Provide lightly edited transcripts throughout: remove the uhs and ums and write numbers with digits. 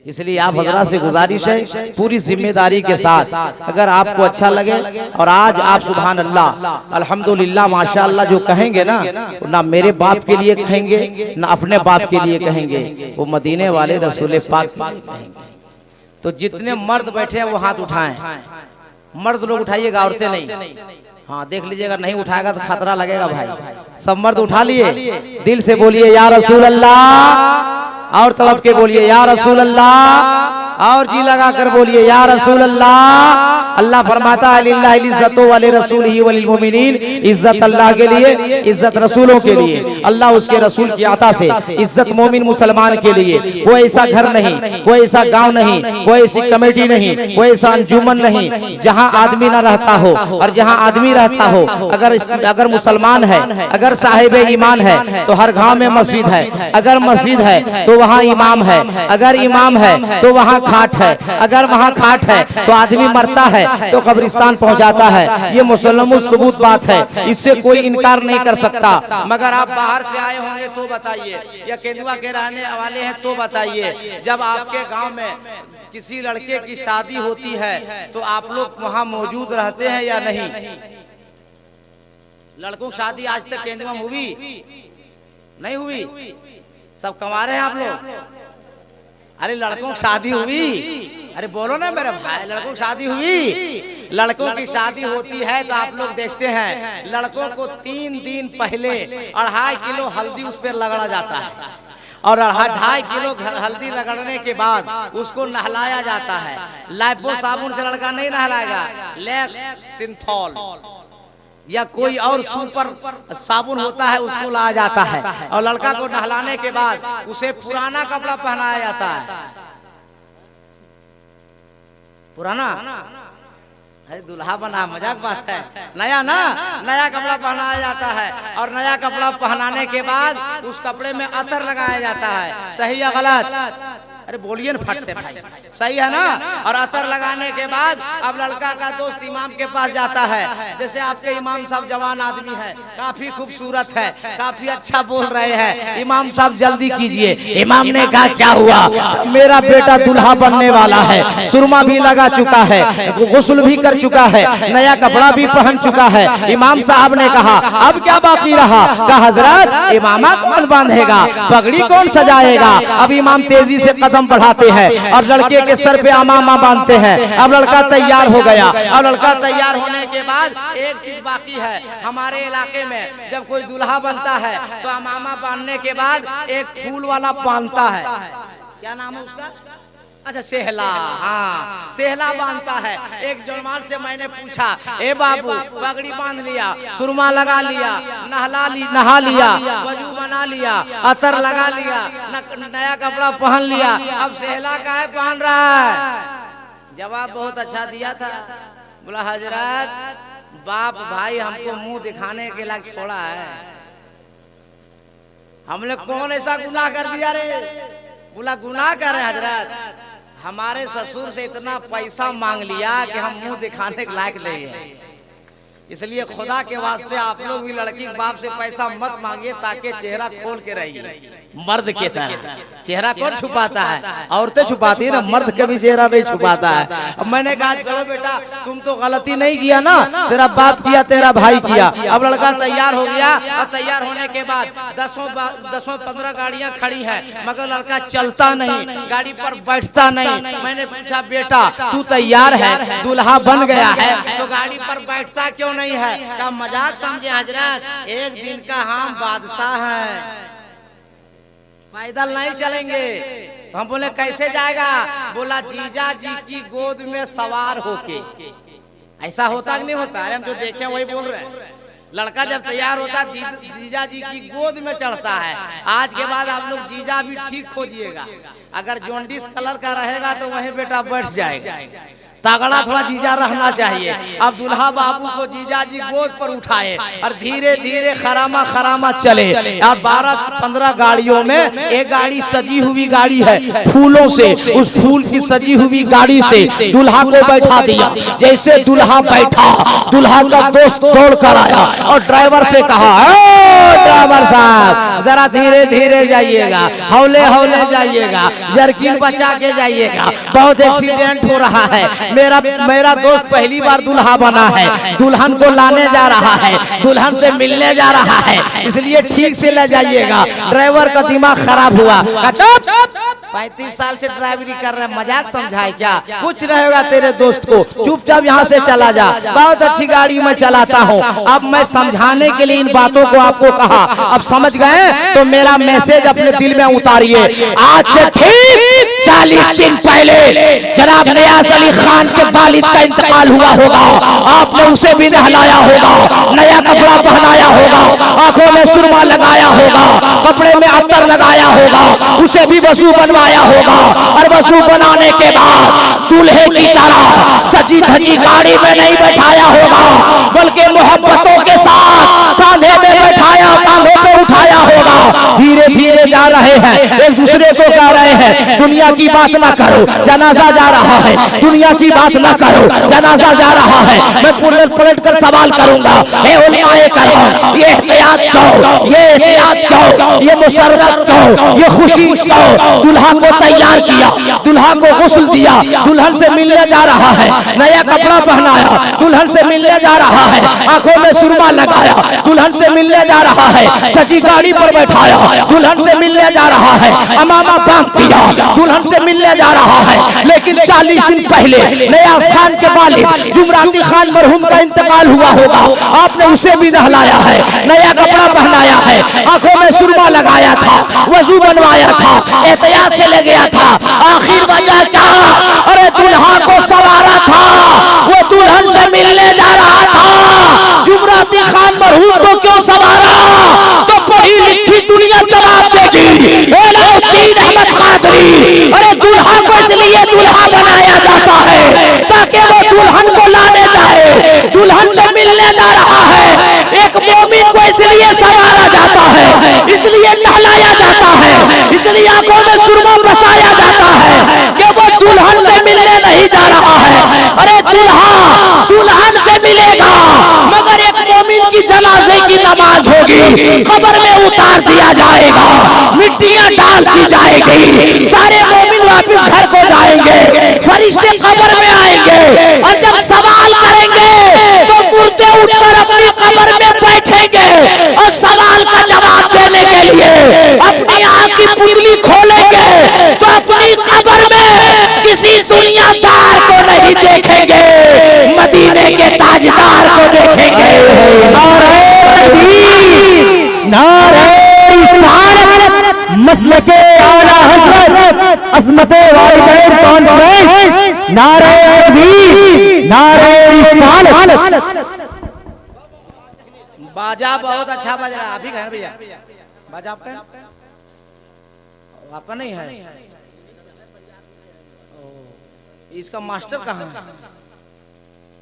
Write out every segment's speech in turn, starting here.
इसलिए आप हजरात से गुजारिश है पूरी जिम्मेदारी के साथ, अगर आपको अच्छा लगे और आज आप सुभान अल्लाह अल्हम्दुलिल्लाह माशाअल्लाह जो कहेंगे ना मेरे बाप के लिए कहेंगे ना अपने बाप के लिए कहेंगे, वो मदीने वाले रसूल पाक कहेंगे। तो जितने मर्द बैठे हैं वो हाथ उठाएं, मर्द लोग उठाइएगा, औरतें नहीं। हाँ देख लीजिएगा, नहीं उठाएगा तो खतरा लगेगा भाई। सब मर्द उठा लिए, दिल से बोलिए या रसूल अल्लाह, और तड़प के बोलिए या रसूल अल्लाह, और जी लगा कर बोलिए या रसूल अल्लाह। अल्लाह फरमाता है लिल्लाहि इज्जतु व लिरसूलिही व लिलमुमिनीन, इज्जत अल्लाह के लिए, इज्जत रसूलों के लिए, अल्लाह उसके रसूल की अता से इज्जत मोमिन मुसलमान के लिए। कोई ऐसा घर नहीं, कोई ऐसा गांव नहीं, कोई ऐसी कमेटी नहीं, कोई ऐसा अंजुमन नहीं जहां आदमी ना रहता हो, और जहां आदमी रहता हो अगर मुसलमान है, अगर साहिब ईमान है तो हर गांव में मस्जिद है, अगर मस्जिद है तो वहाँ इमाम है, अगर इमाम है तो वहाँ खाट है, अगर वहाँ खाट है तो आदमी मरता है तो कब्रिस्तान पहुँचाता है। ये मुसलमान सबूत बात है, इससे कोई इनकार नहीं कर सकता। मगर आप बाहर से आए होंगे तो बताइए, या केंदुआ के रहने वाले हैं तो बताइए, जब आपके गांव में किसी लड़के की शादी होती है तो आप लोग वहाँ मौजूद रहते हैं या नहीं? लड़कों की शादी आज तक केंदुआ में हुई नहीं हुई? सब कमा रहे हैं आप लोग। अरे लड़कों की शादी हुई, अरे बोलो ना मेरे भाई, लड़कों की शादी हुई। लड़कों की शादी होती है तो आप लोग देखते हैं लड़कों को 3 दिन पहले 2.5 किलो हल्दी उस पर रगड़ा जाता है, और 2.5 किलो हल्दी रगड़ने के बाद उसको नहलाया जाता है। लाइफबॉय साबुन से लड़का नहीं नहलाएगा, लैक्स सिंथॉल या कोई और सुपर साबुन होता है उसको लाया जाता है, और लड़का को नहलाने के बाद उसे पुराना कपड़ा पहनाया जाता है। पुराना, अरे दुल्हा बना, मजाक बात है। नया ना, नया कपड़ा पहनाया जाता है, और नया कपड़ा पहनाने के बाद उस कपड़े में अतर लगाया जाता है। सही या गलत? अरे बोलिए ना फट से भाई, सही है ना? और अतर लगाने के बाद अब लड़का का दोस्त इमाम के पास जाता है। जैसे आपके इमाम साहब जवान आदमी है, काफी खूबसूरत है, काफी अच्छा बोल रहे हैं, इमाम साहब जल्दी कीजिए। इमाम ने कहा क्या हुआ? मेरा बेटा दुल्हा बनने वाला है, सुरमा भी लगा चुका है, गुस्ल भी कर चुका है, नया कपड़ा भी पहन चुका है। इमाम साहब ने कहा अब क्या बाकी रहा? कहा हजरत इमामा कौन बांधेगा, पगड़ी कौन सजाएगा? अब इमाम तेजी से कदम बढ़ाते हैं और लड़के के सर पे अमामा बांधते हैं। अब लड़का तैयार हो गया। अब लड़का तैयार होने के बाद एक चीज बाकी है, हमारे इलाके में जब कोई दूल्हा बनता है तो अमामा बांधने के बाद एक फूल वाला बांधता है, क्या नाम है उसका? अच्छा सेहला, हाँ सेहला बांधता है। एक जवान से मैंने पूछा, ए बाबू पगड़ी बांध लिया, सुरमा लगा लिया, नहा लिया, वजू बना लिया, अतर लगा लिया, नया कपड़ा पहन लिया, अब सेहला काहे पहन रहा है? जवाब बहुत अच्छा दिया था, बोला हजरत बाप भाई हमको मुंह दिखाने के लिए छोड़ा है, हमने कौन ऐसा गुनाह कर दिया रे? बोला गुनाह कर रहे हजरत, हमारे ससुर से इतना पैसा मांग लिया कि हम मुंह दिखाने के लायक नहीं है। इसलिए खुदा के वास्ते आप लोग भी लड़की के बाप से पैसा मत मांगिए, ताकि चेहरा खोल के रहिए मर्द के तरह। चेहरा कौन छुपाता है? औरतें छुपाती है ना, मर्द कभी चेहरा नहीं छुपाता है। अब मैंने कहा चलो बेटा तुम तो गलती नहीं किया ना, तेरा बाप किया, तेरा भाई किया। अब लड़का तैयार हो गया, और तैयार होने के बाद 10-15 गाड़ियां खड़ी हैं, मगर लड़का चलता नहीं, गाड़ी पर बैठता नहीं। मैंने पूछा बेटा तू तैयार है, दूल्हा बन गया है, तो गाड़ी पर बैठता क्यों नहीं है? क्या मजाक समझे हजरत? एक दिन का हम बादशाह हैं, पैदल नहीं चलेंगे। तो हम बोले कैसे जाएगा? बोला जीजा जी की गोद में सवार होके। ऐसा होता कि नहीं होता? अरे हम जो देखे वही बोल रहे हैं। लड़का जब तैयार होता जीजा जी की गोद में चढ़ता है। आज के बाद आप लोग जीजा भी ठीक खोजिएगा, अगर जॉन्डिस कलर का रहेगा तो वही बेटा बैठ जाएगा, तगड़ा थोड़ा जीजा रहना चाहिए। अब दुल्हा बाबू को जीजा जी गोद पर उठाए और धीरे धीरे खरामा खरामा चले। अब 12-15 गाड़ियों में एक गाड़ी सजी हुई गाड़ी है फूलों से, उस फूल की सजी हुई गाड़ी से दुल्हा को बैठा दिया। जैसे दुल्हा बैठा, दुल्हा का दोस्त दौड़ कर आया और ड्राइवर से कहा, ड्राइवर साहब जरा धीरे धीरे जाइएगा, हौले हौले जाइएगा, जर्किन बचा के जाइएगा, बहुत एक्सीडेंट हो रहा है। मेरा दोस्त पहली बार दुल्हा बना है, दुल्हन को लाने जा रहा है, दुल्हन से मिलने जा रहा है, इसलिए ठीक से ले जाइएगा। ड्राइवर का दिमाग खराब हुआ। 35 साल से ड्राइवरी कर रहे हैं, मजाक समझाए क्या? कुछ रहेगा तेरे दोस्त को, चुपचाप यहाँ से चला जा। बहुत अच्छी गाड़ी में चलाता हूँ। अब मैं समझाने के लिए इन बातों को आपको कहा, अब समझ गए तो मेरा मैसेज अपने दिल में उतारिए। आज से ठीक 40 दिन पहले जनाब नियाज़ अली खान के वालिद का इंतकाल हुआ होगा। आपने उसे भी नहलाया होगा, नया कपड़ा पहनाया होगा, आंखों में सुरमा लगाया होगा, कपड़े में अत्तर लगाया होगा, उसे भी वजू बनवाया होगा और वजू बनाने के बाद दूल्हे की तरह सजी धजी गाड़ी में नहीं बैठाया होगा, बल्कि मोहब्बतों के साथ कांधे में बैठाया, कांधों पे उठाया होगा। धीरे धीरे जा रहे हैं, एक दूसरे को कह रहे हैं दुनिया की बात ना करो, जनाजा जा रहा है, दुनिया की बात ना करो, जनाजा जा रहा है। मैं पलट कर सवाल करूंगा, ये एहतियात क्यों, ये एहतियात क्यों, ये मुसर्रत क्यों, ये खुशी क्यों? दुल्हा को तैयार किया, दुल्हा को गुस्ल दिया, दुल्हन से मिलने जा रहा है, नया कपड़ा पहनाया, दुल्हन से मिलने जा रहा है, आंखों में सुरमा लगाया, दुल्हन से मिलने जा रहा है, सजी गाड़ी पर बैठाया, दुल्हन से मिलने जा रहा है, अमामा बांध दिया, दुल्हन से मिलने जा रहा है। लेकिन 40 दिन पहले नियाज़ खान के वालिद जुमराती खान मरहूम का इंतकाल हुआ होगा। आपने उसे भी नहलाया है, नया कपड़ा पहनाया है, आंखों में सुरमा लगाया था, वजू बनवाया था, एहतियात से ले गया था। आखिर वजह क्या? अरे दुल्हा को सवारा था, वो दुल्हन से मिलने जा रहा था। जुमराती खान मरहूम को क्यों सवारा? तो पढ़ी लिखी दुनिया जवाब देगी। अहमद कादरी, अरे दुल्हा को इसलिए दुल्हा बनाया जाता है ताकि वो दुल्हन को लाने जाए, दुल्हन से मिलने जा रहा है। एक मोमिन को इसलिए सवारा जाता है, इसलिए नहलाया जाता है, इसलिए आंखों में सुरमा बसाया जाता है कि वो दुल्हन से मिलने नहीं जा रहा है। अरे दुल्हा दुल्हन से मिलेगा, मगर एक मोमिन की जनाजे की नमाज होगी, कब्र में उतार दिया जाएगा, मिट्टियां डाल दी जाएगी, सारे मोमिन वापस घर को जाएंगे, फरिश्ते कब्र में आएंगे और जब सवाल करेंगे तो मुर्दे उठकर अपनी कब्र में बैठेंगे और सवाल का जवाब देने के लिए अपनी आंख की पुतली खोलेंगे तो अपनी कब्र में किसी दुनियादार को नहीं देखेंगे, मदीने के ताजदार को देखेंगे। नारे तकबीर, नारे रिसालत, मसलके आला हज़रत, अज़मते वालिदैन कॉन्फ्रेंस, नारे तकबीर, नारे रिसालत। बाजा बहुत अच्छा बज रहा है। आप ही कहें भैया बाजा आपका नहीं है? इसका मास्टर कहाँ है?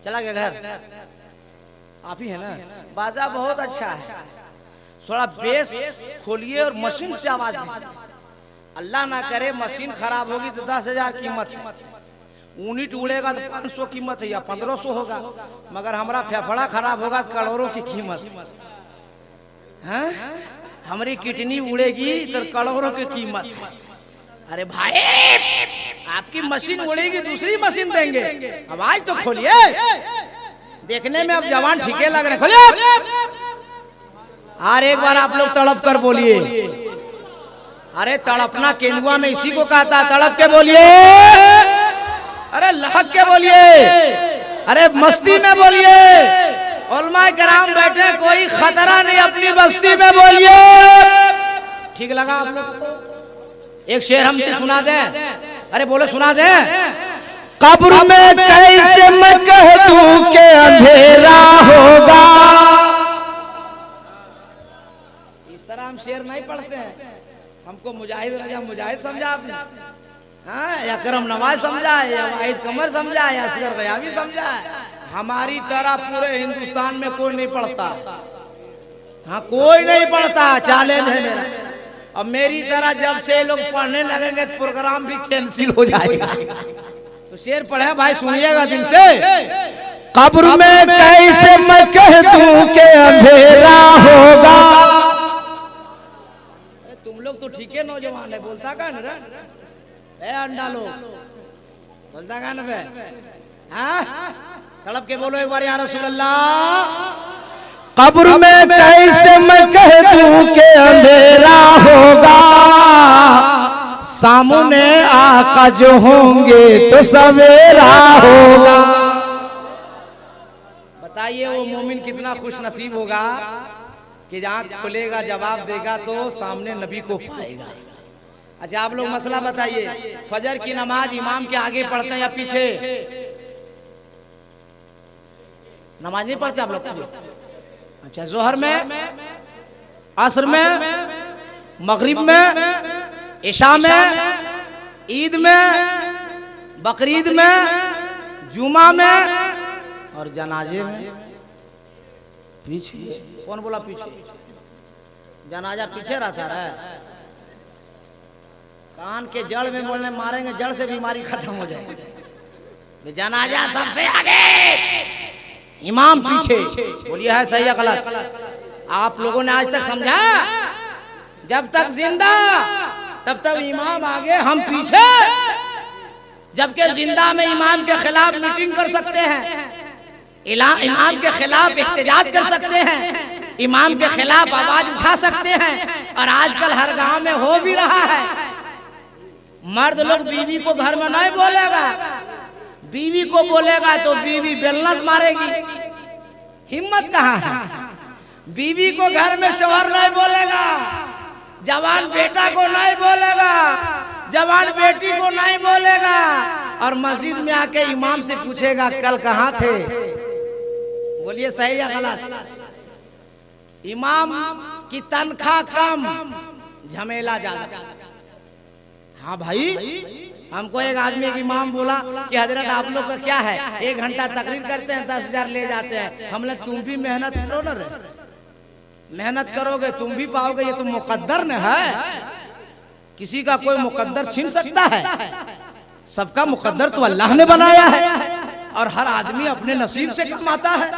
चला गया घर? आप ही है ना? बाजा बहुत अच्छा है, थोड़ा बेस खोलिए और मशीन से आवाज दीजिए। अल्लाह ना करे मशीन खराब होगी तो 10,000 कीमत है, यूनिट उड़ेगा तो 500 कीमत है या 1500 होगा, मगर हमारा फेफड़ा खराब होगा तो करोड़ों की कीमत है। हमारी किडनी उड़ेगी तो करोड़ों की कीमत है। अरे भाई आपकी मशीन उड़ेगी, दूसरी मशीन देंगे। आवाज तो खोलिए, देखने में अब जवान ठीके लग रहे, खोलिए। और एक बार आप लोग तड़प कर बोलिए। अरे तड़पना केंदुआ में इसी को कहता है, तड़प के बोलिए, अरे लहक के बोलिए, अरे मस्ती में बोलिए। उलमा किराम बैठे, कोई खतरा नहीं, अपनी बस्ती में बोलिए। ठीक लगा आप लोग? एक शेर हम सुना दें? अरे बोलो, सुना दें। कब्र में कैसे मैं कह दूं कि अंधेरा होगा। इस तरह हम शेर नहीं पढ़ते हैं, हमको मुजाहिद रजा मुजाहिद समझा आपने। हाँ, या करम नवाज समझा है, या वाहिद कमर समझा है, या असगर गयावी समझा है। हमारी तरह पूरे हिंदुस्तान में कोई नहीं पढ़ता। हाँ, कोई नहीं पढ़ता, चैलेंज है मेरा। अब मेरी तरह जब से लोग पढ़ने लगेंगे तो प्रोग्राम भी कैंसिल हो जाएगा। तो शेर पढ़े भाई, सुनिएगा दिल से। कब्र में कैसे मैं कह दूं कि अंधेरा होगा। तुम लोग तो ठीक है, नौजवान है, बोलता का न अंडा लोग बोलता का न हाँ, तड़प के बोलो एक बार या रसूल अल्लाह। कब्र में कैसे मैं कह दूं कि अंधेरा होगा, सामने आका जो होंगे तो सवेरा होगा। बताइए वो मोमिन कितना खुश नसीब होगा कि जहाँ खुलेगा जवाब देगा तो सामने नबी को पाएगा। अच्छा आप लोग मसला बताइए, फजर की नमाज इमाम के आगे पढ़ते हैं या पीछे? नमाज नहीं पढ़ते आप लोग? अच्छा, जोहर में, असर में, मगरिब में, इशा में, ईद में, बकरीद में, जुमा में और जनाजे में पीछे। कौन बोला पीछे? जनाजा पीछे रहता है। कान के जड़ में बोलने मारेंगे, जड़ से बीमारी खत्म हो जाएगी। जनाजा सबसे आगे, इमाम पीछे। बोलिए है सही या गलत? आप लोगों ने आज तक समझा? जब तक जिंदा तब तक इमाम आगे, हम पीछे। जबकि जिंदा में इमाम के खिलाफ मीटिंग कर सकते हैं, इमाम के खिलाफ एहतजाज कर सकते हैं, इमाम के खिलाफ आवाज उठा सकते हैं। और आजकल हर गांव में हो भी रहा है। मर्द लोग बीवी को घर में नहीं बोलेगा, बीवी को बोलेगा तो बीवी बेलना मारेगी। हिम्मत कहाँ है? बीवी को घर में शौहर नहीं बोलेगा, जवान बेटा को नहीं बोलेगा, जवान बेटी को नहीं बोलेगा। और मस्जिद में आके इमाम से पूछेगा कल कहाँ थे? बोलिए सही या गलत? इमाम की तनख्वाह कम, झमेला ज्यादा। हाँ भाई, हमको एक आदमी एक इमाम बोला कि हजरत आप लोग का क्या है, 1 घंटा तकरीर करते हैं 10,000 ले जाते हैं। हमने तुम भी मेहनत करो ना रे, मेहनत करोगे तुम भी पाओगे। ये तो मुकद्दर न है, किसी का कोई मुकद्दर छीन सकता है? सबका मुकद्दर तो अल्लाह ने बनाया है और हर आदमी अपने नसीब से कमाता है।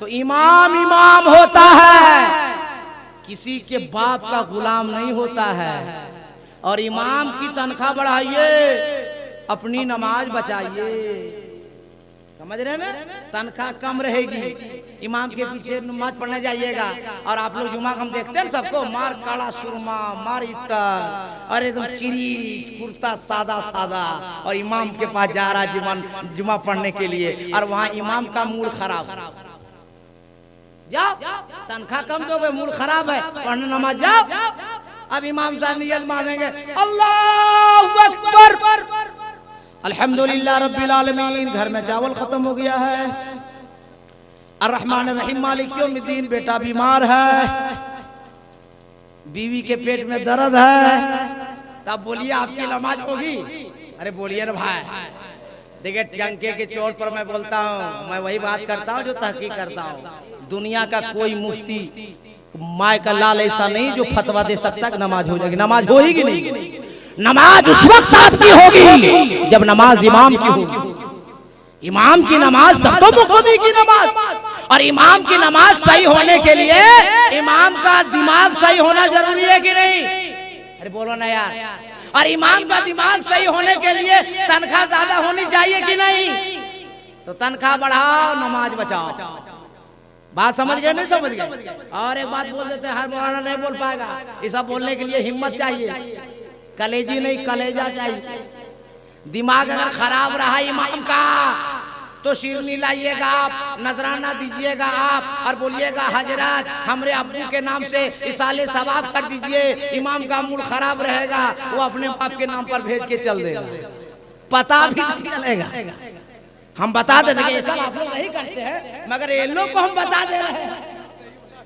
तो इमाम इमाम होता है, किसी के बाप का गुलाम नहीं होता है। और इमाम की तनख्वाह बढ़ाइए, अपनी नमाज बचाइए। समझ रहे हैं ना? तनख्वाह कम रहेगी, इमाम के पीछे नमाज पढ़ने जाइएगा। और आप लोग जुमा हम देखते हैं सबको, मार काला सुरमा, मार इफ्तार, और एकदम किरी कुर्ता सादा सादा, और इमाम के पास जा रहा है जुमा पढ़ने के लिए। और वहाँ इमाम का मूड खराब। जाओ, तनख्वाह कम दोगे, मूड खराब है, पढ़ने नमाज जाओ। अब इमाम साहब नियत मानेंगे, अल्लाहु अकबर, अल्हम्दुलिल्लाह रब्बिल आलमीन, घर में चावल खत्म हो गया है, अर्रहमान अर्रहीम मालिक यौमिद्दीन, बेटा बीमार है, बीवी के पेट में दर्द है। तब बोलिए आपकी नमाज होगी? अरे बोलिए ना भाई। देखिए टंके के चोट पर मैं बोलता हूँ, मैं वही बात करता हूँ जो तहकीक करता हूँ। दुनिया का कोई मुफ्ती माय का लाल ऐसा नहीं जो फतवा दे सकता कि नमाज हो जाएगी। नमाज होगी नहीं, नमाज उस वक्त आपकी होगी जब नमाज इमाम की होगी। इमाम की नमाज तब तो मुक़्तदी की नमाज। और इमाम की नमाज सही होने के लिए इमाम का दिमाग सही होना जरूरी है कि नहीं? अरे बोलो ना यार। और इमाम का दिमाग सही होने के लिए तनख्वाह ज्यादा होनी चाहिए कि नहीं? तो तनख्वाह बढ़ाओ, नमाज बचाओ। बात समझ गए नहीं समझ गए? और एक बात बोल देते हैं, हर मौलाना नहीं बोल पाएगा। ये सब बोलने के लिए हिम्मत चाहिए, कलेजी नहीं कलेजा चाहिए। दिमाग अगर खराब रहा इमाम का तो शिरनी लाइएगा आप, नजराना दीजिएगा आप और बोलिएगा हजरत हमरे अब्बू के नाम से इसाले सवाब कर दीजिए। इमाम का मूड खराब रहेगा, वो अपने बाप के नाम पर भेज के चल देगा, पता भी नहीं चलेगा। हम बता देते हैं, सब आप लोग नहीं करते हैं, मगर ये लोग को हम बता दे रहे हैं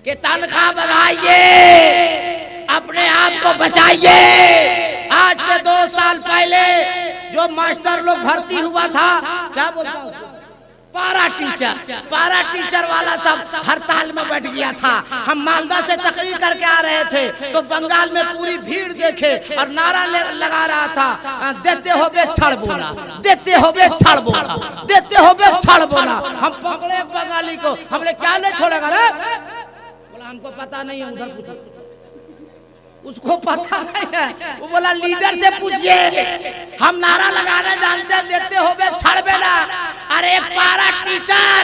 कि तनख्वाह बढ़ाइए, अपने आप को बचाइए। आज से 2 साल पहले जो मास्टर लोग भर्ती हुआ था, क्या बोलता हूँ, पारा टीचर वाला सब हड़ताल में बैठ गया था। हम मालदा से तकरीर करके आ रहे थे तो बंगाल में पूरी भीड़ देखे और नारा लगा रहा था, देते हो बे छड़ बोला, देते हो बे छड़ बोला, देते हो बे छड़ बोला। हम पकड़े बंगाली को, हमने क्या नहीं छोड़ेगा रे? बोला हमको पता नहीं है, उधर पूछो, उसको पता नहीं है। वो बोला लीडर से पूछिए, हम नारा लगाने जानते, देते हो बे छड़ बेला। अरे एक पारा टीचर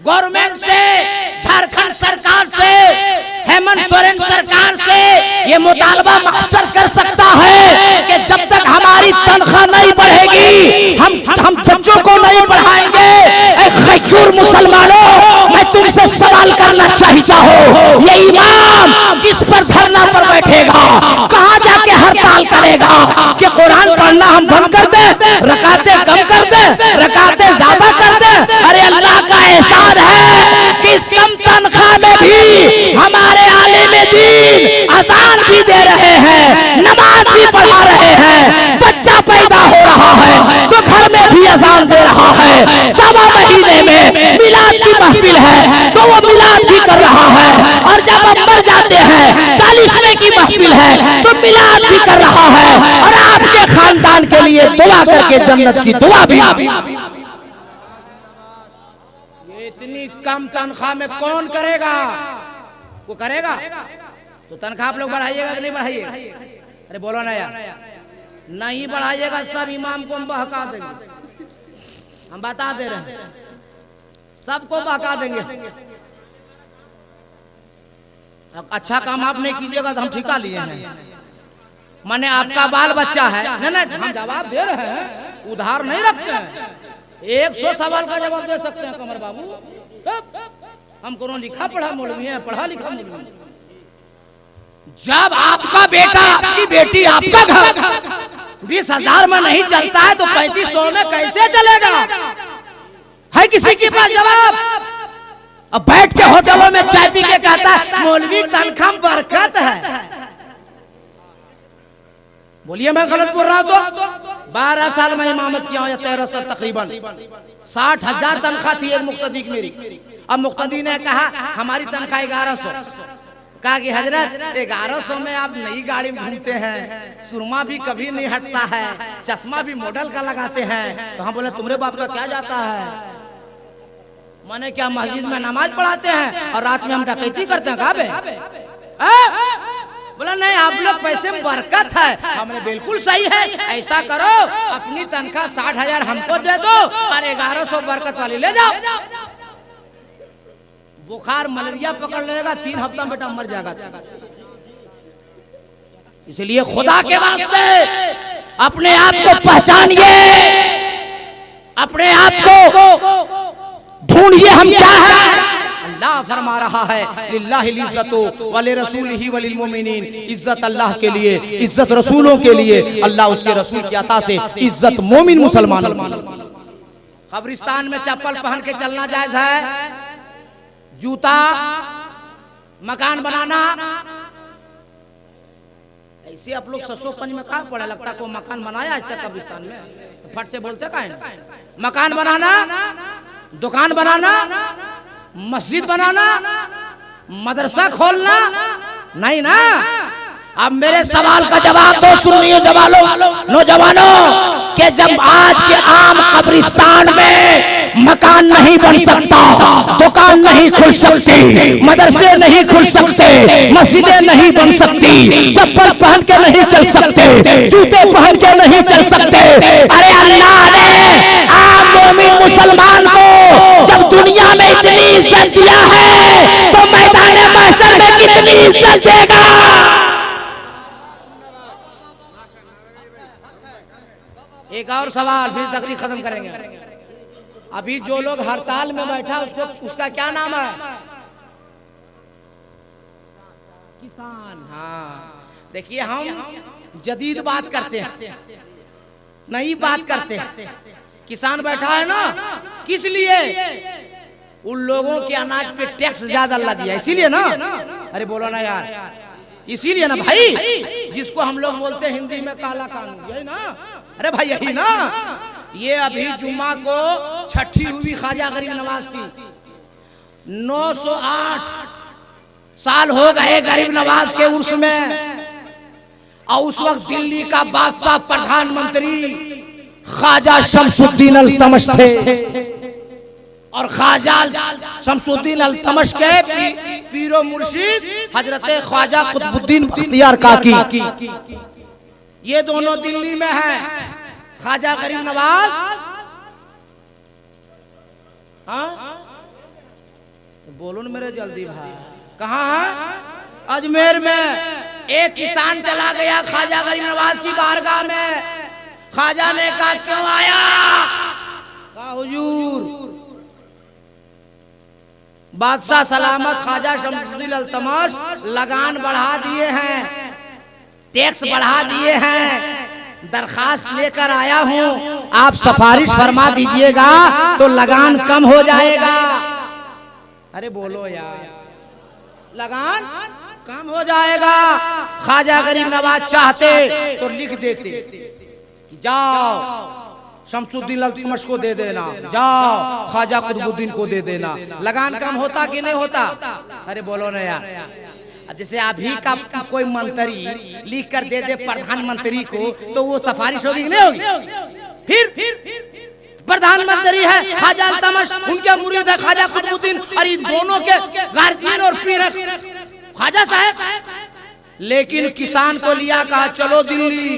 गवर्नमेंट से, झारखंड सरकार से, हेमंत सोरेन सरकार से ये मुतालबा मास्टर कर सकता है कि जब तक हमारी तनख्वाह नहीं बढ़ेगी हम बच्चों को नहीं पढ़ाएंगे। खैसूर मुसलमानों, मैं तुमसे सवाल करना चाहता हूँ, ये इमाम किस पर धरना पर बैठेगा, कहाँ जाके हड़ताल करेगा कि कुरान पढ़ना हम बंद कर दे, रकाते कम कर दे, रकाते ज्यादा कर दे? अरे अल्लाह का एहसान है कि इस कम तनख्वाह में भी हमारे आलिम दीन अजान भी दे रहे हैं, नमाज भी पढ़ा रहे हैं, बच्चा पैदा हो रहा है तो घर में भी अजान दे रहा है, सवा महीने में मिलाद की महफिल है तो वो मिलाद भी कर रहा है, और जब हम मर जाते हैं 40वें की महफिल है तो मिलाद भी कर रहा है, और आपके खानदान के लिए दुआ करके जन्नत की दुआ भी। ये इतनी कम तनख्वाह में कौन करेगा? वो करेगा तो तनख्वाह आप लोग बढ़ाइएगा कि नहीं बढ़ाइएगा? अरे बोलो ना यार, नहीं बढ़ाइएगा सब इमाम को हम बहका देंगे, हम बता दे रहे हैं, सबको बहका देंगे। अच्छा काम आप नहीं कीजिएगा तो हम ठिका लिए हैं, माने आपका बाल बच्चा है। नहीं हम जवाब दे रहे हैं, उधार नहीं रखते हैं, 100 सवाल का जवाब दे सकते हैं कमर बाबू। हम कोनो लिखा पढ़ा मौलवी है, पढ़ा लिखा मौलवी। जब आपका बेटा, आपकी बेटी, आपका घर 20,000 में नहीं चलता है तो 3500 में कैसे चलेगा? है किसी के पास जवाब? अब बैठ के होटलों में चाय पी के कहता है मौलवी तनख्वाह बरकत है। बोलिए मैं गलत बोल रहा हूं तो? 12 साल में इमामत किया, 13 साल तकरीबन 60,000 तनख्वाह थी एक मुक्तदी की मेरी। अब मुक्तदी ने कहा हमारी तनख्वाह 1100। कहा कि हजरत 1100 में आप नई गाड़ी में घूमते हैं, सुरमा भी कभी नहीं हटता है, चश्मा भी मॉडल का लगाते हैं, तो हम बोले तुम्हारे बाप का क्या जाता है? माने क्या मस्जिद में नमाज पढ़ाते हैं और रात में हम डकैती करते हैं? कहा बोला नहीं आप लोग पैसे में बरकत है। हमने बिल्कुल सही है, ऐसा करो अपनी तनख्वाह 60,000 हमको दे दो और 1100 बरकत वाली ले जाओ। बुखार मलेरिया पकड़ लेगा 3 हफ्ता में बेटा मर जाएगा। इसलिए खुदा के वास्ते अपने आप को पहचानिए, अपने आप को ढूंढिए हम क्या है। अल्लाह फरमा रहा है लिल्लाहिल इज्जतु वली रसूलिही वलिल मोमिनीन, इज्जत अल्लाह के लिए, इज्जत रसूलों के लिए, अल्लाह उसके रसूल की अता से इज्जत मोमिन मुसलमानों। कब्रिस्तान में चप्पल पहन के चलना जायज है? जूता, मकान बनाना, ऐसे आप लोग 605 में कहा पड़े, लगता को मकान बनाया आज तक कब्रिस्तान में? तो फट से बोलते का है? मकान बनाना, दुकान बनाना, मस्जिद बनाना, मदरसा खोलना नहीं ना। अब मेरे सवाल का जवाब दो सुन्नियों नौजवानों कि जब आज के आम कब्रिस्तान में मकान नहीं बन सकता, दुकान नहीं खुल सकती, मदरसे नहीं खुल सकते, मस्जिदें नहीं बन सकती, चप्पल पहन के नहीं चल सकते, जूते पहन के नहीं चल सकते, अरे अल्लाह ने आम मोमिन मुसलमान को जब दुनिया में इतनी इज्जत दिया है तो मैदान महशर में कितनी इज्जत देगा? एक और सवाल फिर तकरीर खत्म करेंगे। अभी जो लोग हड़ताल में बैठा उसका क्या नाम है? किसान। हाँ देखिए हम जदीद बात करते हैं, नई बात करते हैं। किसान बैठा है ना, किस लिए? उन लोगों के अनाज पे टैक्स ज्यादा लग दिया इसीलिए ना। अरे बोलो ना यार, इसीलिए ना भाई, जिसको हम लोग बोलते हैं हिंदी में काला कानून, यही ना। अरे भाई यही ना, ये अभी जुम्मा को छठी हुई ख्वाजा गरीब नवाज की। 908 साल हो गए गरीब नवाज के उर्स में, और उस वक्त दिल्ली का बादशाह प्रधानमंत्री ख्वाजा शमसुद्दीन अल्तमश थे, और ख्वाजा शमसुद्दीन अल्तमश के पीरो मुर्शिद हजरत ख्वाजा कुतुबुद्दीन बख्तियार काकी, ये दोनों दिल्ली में हैं। ख्वाजा गरीब नवाज बोलो न मेरे जल्दी भाई, कहाँ है? अजमेर में। एक किसान चला गया ख्वाजा गरीब नवाज की बारगाह में। ख्वाजा ने कहा क्यों आया? कहा हुजूर बादशाह सलामत ख्वाजा शमसुद्दीन अल्तमश लगान बढ़ा दिए हैं, टैक्स बढ़ा दिए हैं, दरखास्त लेकर आया हूं, आप सिफारिश फरमा दीजिएगा तो लगान कम हो जाएगा। अरे बोलो यार, लगान कम हो जाएगा। ख्वाजा गरीब नवाज चाहते तो लिख देते कि जाओ शमसुद्दीन अल्तमश को दे देना, जाओ ख्वाजा कुतुबुद्दीन को दे देना, लगान कम होता कि नहीं होता? अरे बोलो ना यार। जैसे अभी का कोई मंत्री लिख कर दे दे प्रधानमंत्री को तो वो सिफारिश होगी कि नहीं होगी? फिर प्रधानमंत्री है ख्वाजा अल्तमश, उनके मुरीद है ख्वाजा कुतुबुद्दीन, और इन दोनों के गार्जियन और पीर ख्वाजा साहब। लेकिन किसान को लिया, कहा चलो दिल्ली।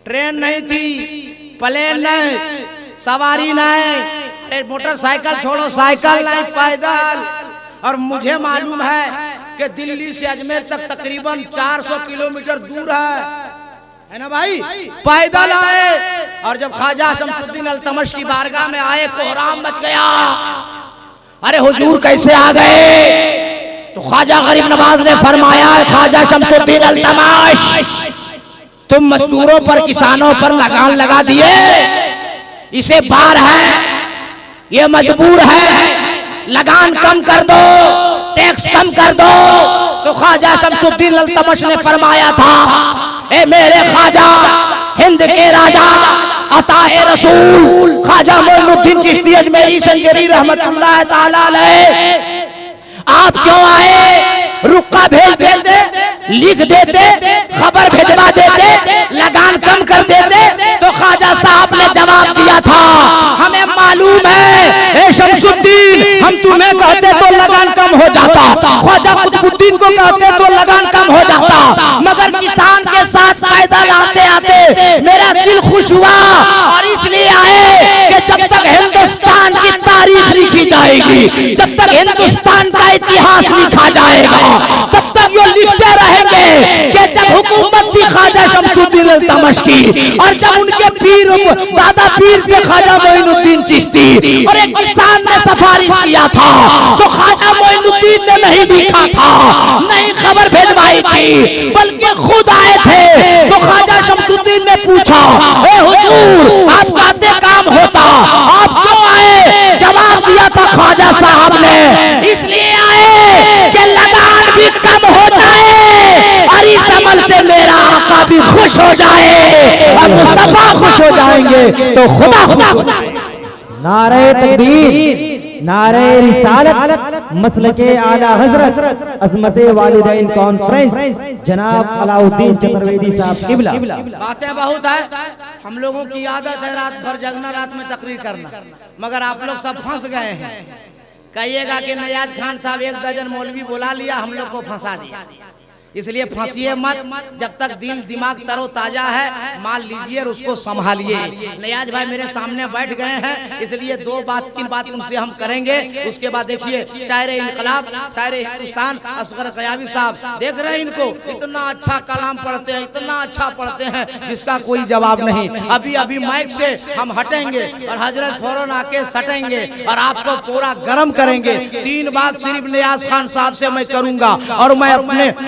ट्रेन नहीं थी, प्लेन नहीं, सवारी नहीं, मोटरसाइकिल छोड़ो साइकिल नहीं, पैदल। और मुझे मालूम है कि दिल्ली से अजमेर तक तकरीबन 400 किलोमीटर दूर है ना भाई? पैदल आए, और जब ख्वाजा शमसुद्दीन अल्तमश की बारगाह में आए कोहराम मच गया। अरे हुजूर कैसे आ गए? तो ख्वाजा गरीब नवाज ने फरमाया, ख्वाजा शमसुद्दीन अल्तमश तुम मजदूरों पर किसानों पर लगान लगा दिए, इसे बार है, ये मजबूर है, लगान कम कर दो, टैक्स कम कर दो। तो ख्वाजा शमसुद्दीन अल्तमश ने फरमाया था, ए मेरे ख्वाजा हिंद के राजा अताए रसूल ख्वाजा मोइनुद्दीन चिश्ती अजमेरी संजरी रहमतुल्लाह ताला अलैह, आप क्यों आए? रुक्का भेज देते, लिख देते, खबर भेजवा देते, लगान कम कर देते। तो ख्वाजा साहब ने जवाब दिया था, हमें मालूम है ए शमसुद्दीन, हम तुम्हें कहते तो लगान कम हो जाता, ख्वाजा कुतुबुद्दीन को कहते तो लगान कम हो जाता, मगर किसान के साथ पैदल आते आते मेरा दिल खुश हुआ, और इसलिए आए कि जब तक हिंदुस्तान की तारीख लिखी जाएगी, जब तक हिंदुस्तान का इतिहास लिखा जाएगा, तब तक ये लिखते रहेंगे कि जब हुकूमत थी ख्वाजा शमसुद्दीन अल्तमश की, और जब उनके पीर दादा पीर थे ख्वाजा मोइनुद्दीन चिश्ती, और एक किसान ने सिफारिश किया था तो ख्वाजा मोइनुद्दीन ने नहीं लिखा था, नहीं खबर भेजवाई थी, बल्कि खुद आए थे। तो ख्वाजा शमसुद्दीन ने पूछा, ए हुजूर आप कहते काम होता, आप क्यों आए? जवाब दिया था ख्वाजा साहब ने, इसलिए आए कि लगान भी कम हो जाए, और इस अमल से मेरा आका भी खुश हो जाए, और मुस्तफा खुश हो जाएंगे तो खुदा खुदा खुदा। नारे तकबीर, नारे रिसालत, मसलके आला हजरत अज़मते वालिदैन कॉन्फ्रेंस जनाब अलाउद्दीन चतुर्वेदी साहब किबला। बातें बहुत है, हम लोगों की आदत है रात भर जगना, रात में तकरीर करना, मगर आप लोग सब फंस गए हैं। कहिएगा कि नयाज खान साहब एक दर्जन मौलवी बुला लिया, हम लोग को फंसा दिया। इसलिए फंसिए मत, जब तक दिल दिमाग तरो ताजा है मान लीजिए और उसको संभालिए। नयाज भाई मेरे सामने बैठ गए हैं, इसलिए दो बात तीन बात उनसे हम करेंगे। उसके बाद देखिए शायर इनकलाब, शायर हिंदुस्तान असगर कयावी साहब, देख रहे हैं इनको, इतना अच्छा कलाम पढ़ते हैं, इतना अच्छा पढ़ते हैं जिसका कोई जवाब नहीं। अभी अभी माइक से हम हटेंगे और हजरत फौरन आके सटेंगे और आपको पूरा गर्म करेंगे। तीन बात सिर्फ नयाज खान साहब से मैं करूंगा, और मैं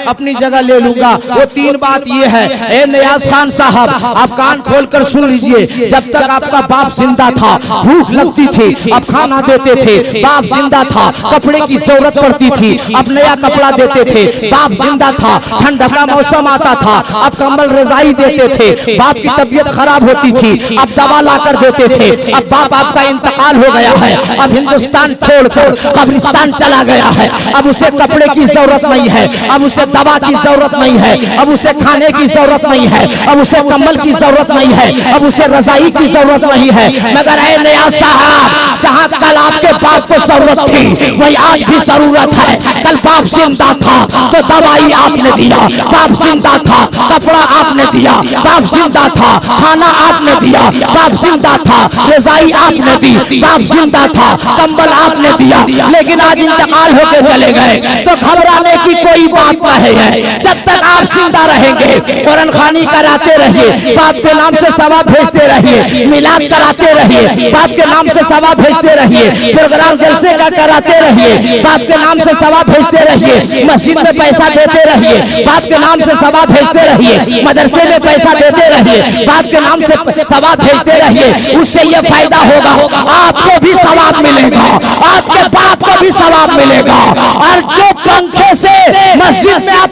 अपनी जगह ले लूंगा। वो 3 बात ये है। ए नियाज खान साहब, आप कान खोलकर सुन लीजिए। जब तक आपका बाप जिंदा था, भूख लगती थी, अब खाना देते थे। बाप जिंदा था, कपड़े की जरूरत पड़ती थी, अब नया कपड़ा देते थे। बाप जिंदा था, ठंड का मौसम आता था, अब कंबल रजाई देते थे। बाप की तबीयत खराब होती थी, अब दवा लाकर देते थे। अब बाप आपका इंतकाल हो गया है, अब हिंदुस्तान छोड़कर कब्रिस्तान चला गया है। अब उसे कपड़े की जरूरत नहीं है, अब उसे दवा की जरूरत नहीं है, अब उसे खाने की जरूरत नहीं है, अब उसे कंबल की जरूरत नहीं है, अब उसे रजाई की जरूरत नहीं है। मगर ऐ नियाज साहब, जहाँ कल आपके बाप को जरूरत थी, वही आज भी जरूरत है। कल बाप जिंदा था तो दवाई आपने दिया, बाप जिंदा था कपड़ा आपने दिया, बाप जिंदा था खाना आपने दिया, बाप जिंदा था रजाई आपने दी, बाप जिंदा था कंबल आपने दिया। लेकिन आज इंतकाल होके चले गए तो घबराने की कोई बात नहीं है। जब तक आप जिंदा रहेंगे, कुरान खानी कराते रहिए, बाप के नाम से सवाब भेजते रहिए, मिलाद कराते रहिए, बाप के नाम से सवाब भेजते रहिए, प्रोग्राम जलसे का कराते रहिए, बाप के नाम से सवाब भेजते रहिए, मस्जिद में पैसा देते रहिए, बाप के नाम से सवाब भेजते रहिए, मदरसे में पैसा देते रहिए, बाप के नाम से सवाब भेजते रहिए। उससे ये फायदा होगा, आपको भी सवाब मिलेगा, आपके बाप को भी सवाब मिलेगा। और जो पंखे से मस्जिद में आप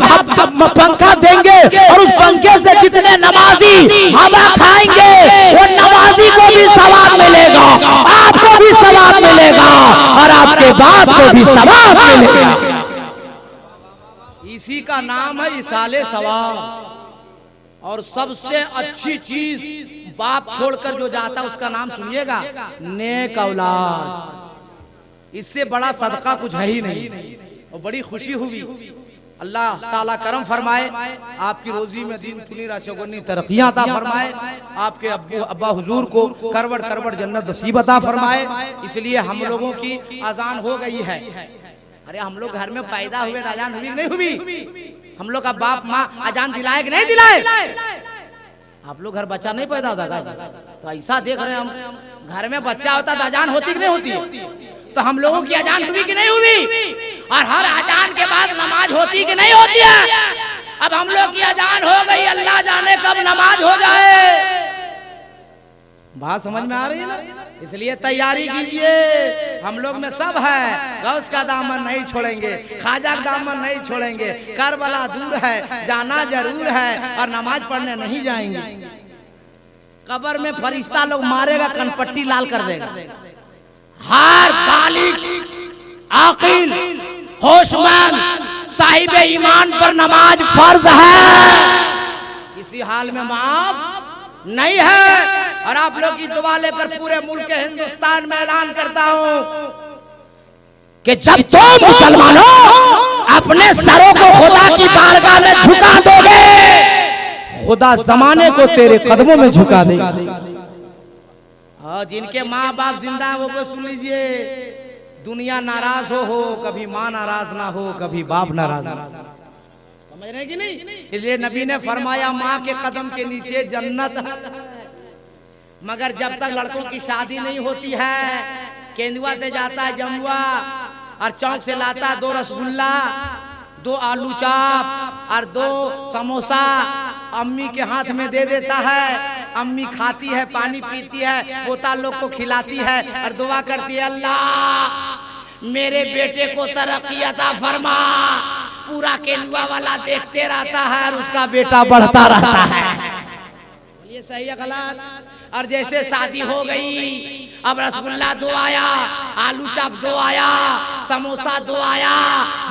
पंखा देंगे और उस पंखे से जितने नमाजी हवा खाएंगे, वो नमाजी को भी सवाब मिलेगा, आपको भी सवाब मिलेगा और आपके बाप को भी सवाब मिलेगा। इसी का नाम है इसाले सवाब। और सबसे अच्छी चीज बाप छोड़कर जो जाता है उसका नाम सुनिएगा, नेक औलाद। इससे बड़ा सदका कुछ है ही नहीं। और बड़ी खुशी हुई, अल्लाह ताला करम फरमाए, आपकी रोजी में दीन दुनिया चौगुनी तरक्कियां अता फरमाए, आपके अब्बा हुजूर को करवड़ करवड़ जन्नत नसीब अता फरमाए। इसलिए हम लोगों की अजान हो गई है। अरे हम लोग घर में पैदा हुए, अजान हुई नहीं हुई? हम लोग का बाप माँ अजान दिलाए कि नहीं दिलाए? आप लोग घर बच्चा नहीं पैदा होता तो ऐसा देख रहे हैं हम, घर में बच्चा होता तो अजान होती कि नहीं होती? तो हम लोगों की अजान हुई कि नहीं हुई? और हर अजान के बाद नमाज होती कि नहीं होती है? अब हम लोग की अजान हो गई, अल्लाह जाने कब नमाज हो जाए। बात समझ में आ रही है ना? इसलिए तैयारी कीजिए, हम लोग में सब है। गौस का दामन नहीं छोड़ेंगे, खाजा का दामन नहीं छोड़ेंगे। करबला दूर है, जाना जरूर है और नमाज पढ़ने नहीं जाएंगे। कब्र में फरिश्ता लोग मारेगा, कनपट्टी लाल कर देगा। हर बालिग आकिल होशमंद साहिब ईमान पर नमाज फर्ज है, किसी हाल में माफ नहीं है। और आप लोग की दुआ लेकर पूरे मुल्क हिंदुस्तान में ऐलान करता हूं कि जब तुम मुसलमानों अपने सरों को खुदा की बारगाह में झुका दोगे, खुदा जमाने को तेरे कदमों में झुका देगा। जिनके माँ बाप जिंदा है वो सुन लीजिए, दुनिया नाराज हो कभी माँ नाराज ना हो, कभी बाप नाराज ना, समझ रहे कि नहीं? इसलिए नबी ने फरमाया माँ के कदम के नीचे जन्नत है। मगर जब तक लड़कों की शादी नहीं होती है, केंदुआ से जाता है जमुआ और चौक से लाता है 2 रसगुल्ला, 2 आलू चाप और 2 समोसा, अम्मी के हाथ में दे देता है। अम्मी खाती है, पानी पीती है, पोता लोग को खिलाती है और दुआ करती है, अल्लाह मेरे बेटे को तरक्की अता फरमा। पूरा केंदुआ वाला देखते रहता है और उसका बेटा बढ़ता रहता है। ये सही है गलत? और जैसे शादी हो गई, अब रसगुल्ला 2 आया, आलू चाप 2 आया, समोसा 2 आया,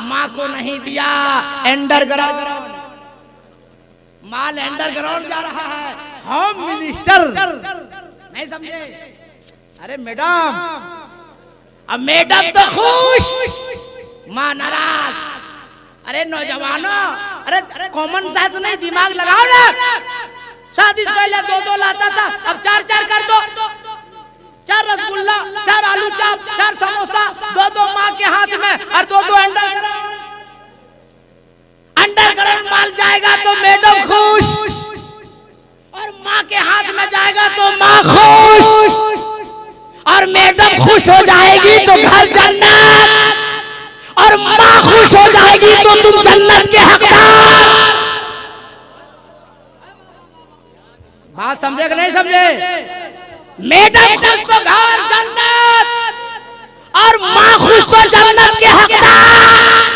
माँ को नहीं दिया, अंडरग्राउंड माल अंडरग्राउंड जा रहा है, होम मिनिस्टर नहीं समझे? अरे मैडम, अब मैडम तो खुश, माँ नाराज। अरे नौजवानों, अरे कॉमन सेंस नहीं, दिमाग लगाओ ना। शादी से पहले 2-2 लाता था, अब 4-4 कर दो। 4 रसगुल्ला, 4 आलू चाप, 4 समोसा, 2-2 माँ के हाथ में और 2-2 अंडरग्राउंड माल जाएगा तो मैडम खुश, और माँ के हाथ में जाएगा तो माँ खुश, और मैडम खुश हो जाएगी तो घर जन्नत, और माँ खुश हो जाएगी तो तुम जन्नत के हकदार। बात समझे कि नहीं समझे? मैडम खुश तो घर जन्नत और माँ खुश तो जन्नत के हकदार।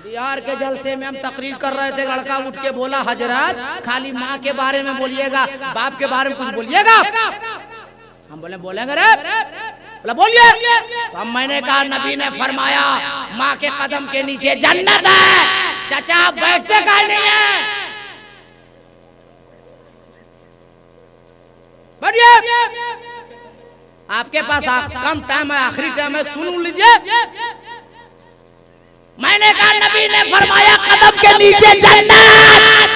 बिहार के जलसे में हम तकरीर कर रहे थे, लड़का उठ के बोला हजरत खाली माँ के बारे में बोलिएगा, बाप के बारे में कुछ बोलिएगा। हम बोले बोलेंगे रे, बोला बोलिए। तो हम मैंने कहा नबी ने फरमाया माँ के कदम के नीचे जन्नत है। चाचा आप बैठते का नहीं है, बढ़िया आपके पास कम टाइम है, आखिरी टाइम है, सुन लीजिए। मैंने कहा नबी ने फरमाया कदम के नीचे जन्नत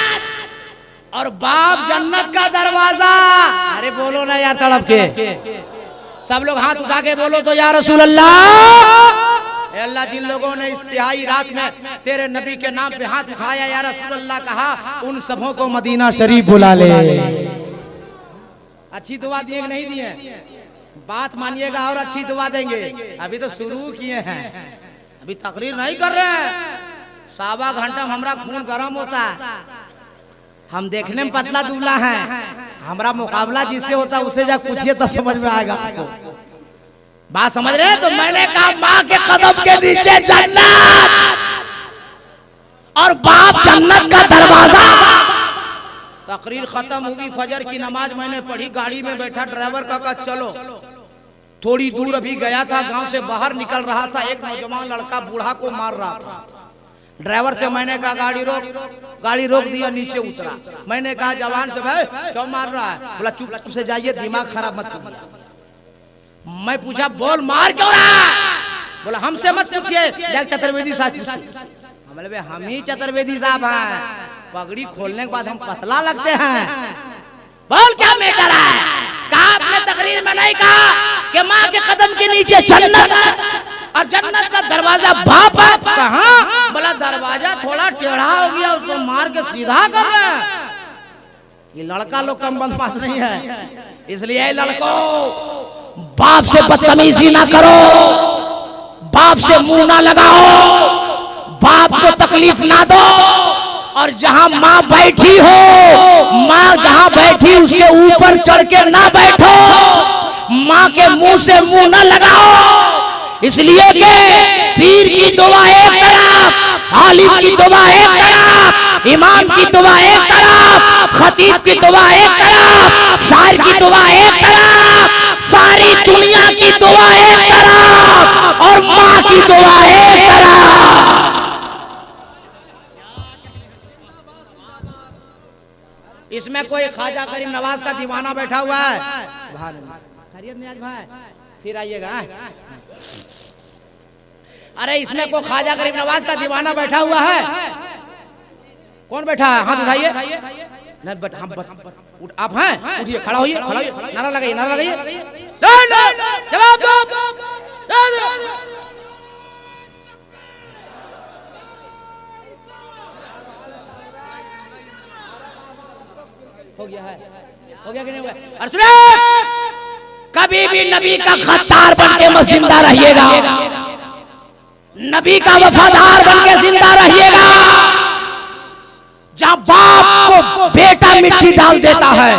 और बाप जन्नत का दरवाजा। अरे बोलो ना यार तड़प के, सब लोग हाथ उठा के बोलो तो या रसूल अल्लाह। अल्लाह जिन लोगों ने इस तिहाई रात में तेरे नबी के नाम पे हाथ उठाया या रसूल अल्लाह कहा, उन सबों को मदीना शरीफ बुला ले। अच्छी दुआ दिए कि नहीं दिए? बात मानिएगा और अच्छी दुआ देंगे। अभी तो शुरू किए हैं, अभी तकरीर नहीं कर रहे हैं। सवा घंटा में हमारा खून गर्म होता है। हम देखने में पतला दुबला है, हमारा मुकाबला जिससे होता है उसे जा पूछिए तो समझ में आएगा आपको। बात समझ रहे हैं? तो मैंने कहा माँ के कदम के नीचे जन्नत और बाप जन्नत का दरवाजा। तकरीर खत्म होगी, फजर की नमाज मैंने पढ़ी, गाड़ी में बैठा, ड्राइवर का कहा चलो। थोड़ी दूर अभी गया था, गांव से बाहर निकल रहा था, एक नौजवान लड़का बूढ़ा को मार रहा था। ड्राइवर से मैंने कहा गाड़ी रोक, गाड़ी रोक दिया, नीचे उतरा। मैंने कहा जवान से भाई क्यों मार रहा है? बोला चुप से जाइए, दिमाग खराब मत कीजिए। मैं पूछा बोल मार क्यों रहा? बोला हमसे मत पूछिए, चतुर्वेदी साहब। हम ही चतुर्वेदी साहब हैं, पगड़ी खोलने के बाद हम पतला लगते हैं। बोल क्या मैटर है? कहा आपने तकरीर में नहीं कहा कि माँ के कदम के नीचे जन्नत और जन्नत का दरवाजा बाप है? कहाँ? बोला दरवाजा थोड़ा टेढ़ा हो गया, उसको मार के सीधा कर रहे हैं। ये लड़का लोग कम बदमाश नहीं है, इसलिए लड़कों बाप से बदतमीजी ना करो, बाप से मुंह ना लगाओ, बाप को तकलीफ ना दो। और जहां माँ बैठी हो, माँ जहां बैठी उसके ऊपर चढ़ के ना बैठो, माँ के मुंह से मुंह ना लगाओ। इसलिए कि पीर की दुआ एक तरफ, आलिम की दुआ एक तरफ, इमाम की दुआ एक तरफ, खतीब की दुआ एक तरफ, शायर की दुआ एक तरफ, सारी दुनिया की दुआ एक तरफ और माँ की दुआ एक तरफ। इसमें कोई ख्वाजा करीम नवाज का दीवाना बैठा हुआ है? खैरियत नियाज भाई, फिर आइएगा। अरे इसमें कोई ख्वाजा करीम नवाज का दीवाना बैठा हुआ है? कौन बैठा है? हाथ उठाइए। आप हैं? उठिए, खड़ा होइए, नारा लगाइए, नारा लगाइए, जवाब दो। हो गया है, हो गया कि नहीं हुआ? और सुनो, कभी भी नबी का खद्दार बन के मत जिंदा रहिएगा, नबी का वफादार बन के जिंदा रहिएगा। जहाँ बाप को बेटा मिट्टी डाल देता है,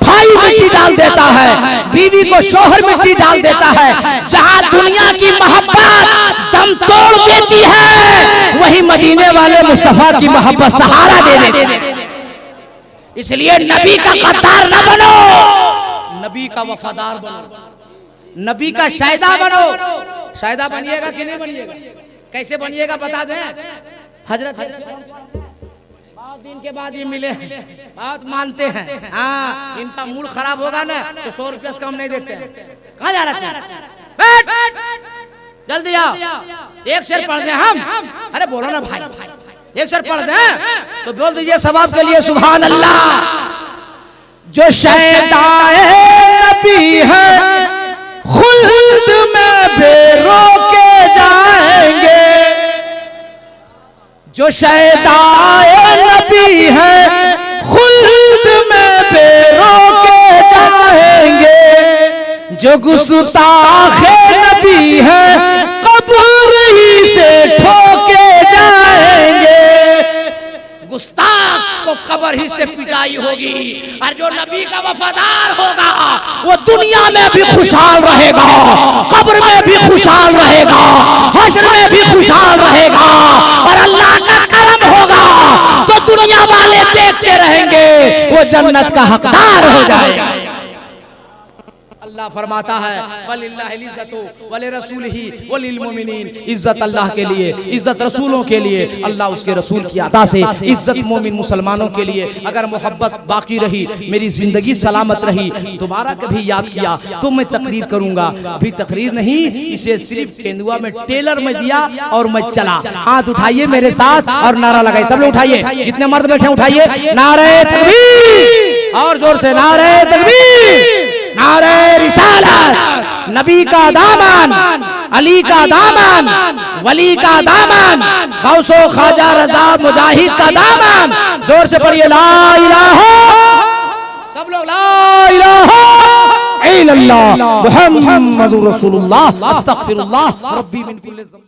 भाई मिट्टी डाल देता है, बीवी को शोहर मिट्टी डाल देता है, जहाँ दुनिया की मोहब्बत दम तोड़ देती है, वही मदीने वाले मुस्तफा की मोहब्बत सहारा दे देती है। इसलिए नबी का गद्दार न बनो, नबी का वफादार बनो, नबी का शायदा बनो। शायदा बनिएगा कि नहीं बनिएगा? कैसे बनिएगा बता दें। हजरत बहुत दिन के बाद ये मिले, बहुत मानते हैं। हाँ, इनका मूड खराब होगा ना तो 100 रुपये से कम नहीं देते। कहाँ जा रहे हैं? जल्दी आओ, एक शेर पढ़ दें हम। अरे बोलो ना भाई, एक शेर पढ़ दें तो बोल दीजिए सवाब के लिए सुभान अल्लाह। जो शैताए नबी है खुल्द में बेरोके जाएंगे, जो शैताए नबी है खुल्द में बेरोके जाएंगे, जो गुस्ताखे नबी है कब्र ही से ठोके जाएंगे, गुस्ताख को कब्र ही से पिटाई होगी। और जो नबी का वफादार होगा वो दुनिया में भी खुशहाल रहेगा, कब्र में भी खुशहाल रहेगा, हश्र में भी खुशहाल रहेगा। और अल्लाह का करम होगा तो दुनिया वाले देखते रहेंगे, वो जन्नत का हकदार हो जाएगा। अल्लाह फरमाता है वलिल्लाहिल इज्जतु वलिरसूलिही वलिलमुमिनीन, इज्जत अल्लाह के लिए, इज्जत रसूलों के लिए, अल्लाह उसके रसूल की अता से इज्जत मोमिन मुसलमानों के लिए। अगर मोहब्बत बाकी रही, मेरी जिंदगी सलामत रही, दोबारा कभी याद किया तो मैं तकरीर करूंगा। अभी तकरीर नहीं, इसे सिर्फ केंदुआ में टेलर में दिया और मैं चला। हाथ उठाइए मेरे साथ और नारा लगाइए, सब लोग उठाइए, जितने मर्द बैठे उठाइए, नारे तकबीर, और जोर से नारे तकबीर, नारे रिसालत, नबी का दामन, अली का दामन, वली का दामन, गौसो ख्वाजा रज़ा मुजाहिद का दामन। जोर से पढ़िए ला इलाहा, सब लोग ला इलाहा इल्लल्लाह मुहम्मदुर रसूलुल्लाह, अस्तगफिरुल्लाह रब्बी मिन कुल्ली ज़ंब।